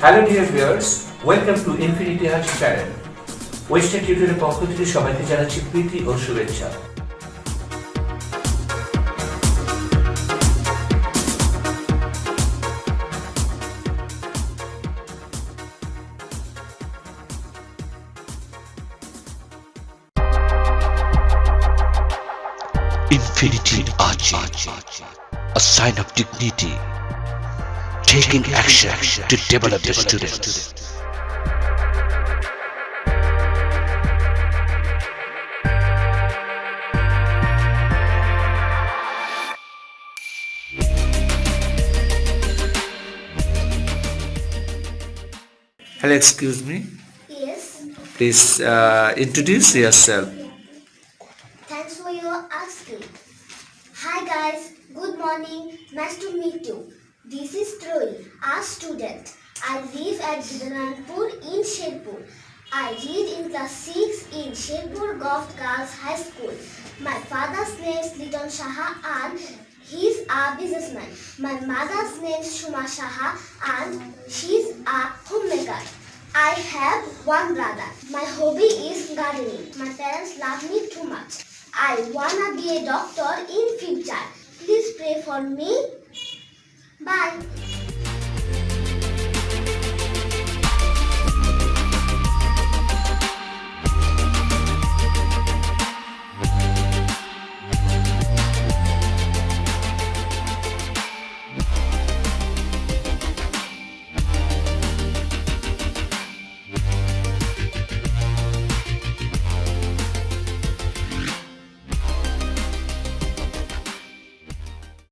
Hello dear viewers, welcome to infinity heart channel. Western টিউটোরিয়ালের পক্ষ থেকে সবাইকে জানাচ্ছি প্রীতি ও শুভেচ্ছা। Infinity Ahzee, a sign of dignity, taking action to develop the students. Hello, excuse me. Yes, Please introduce yourself. thanks for your asking. Hi guys, good morning. Nice to meet you. This is Troy, a student. I live at Gidananpur in Sherpur. I read in class 6 in Sherpur Golf Girls High School. My father's name is Liton Shaha and he's a businessman. My mother's name is Shuma Shaha and she's a homemaker. I have one brother. My hobby is gardening. My parents love me too much. I wanna be a doctor in future. Please pray for me. Bye.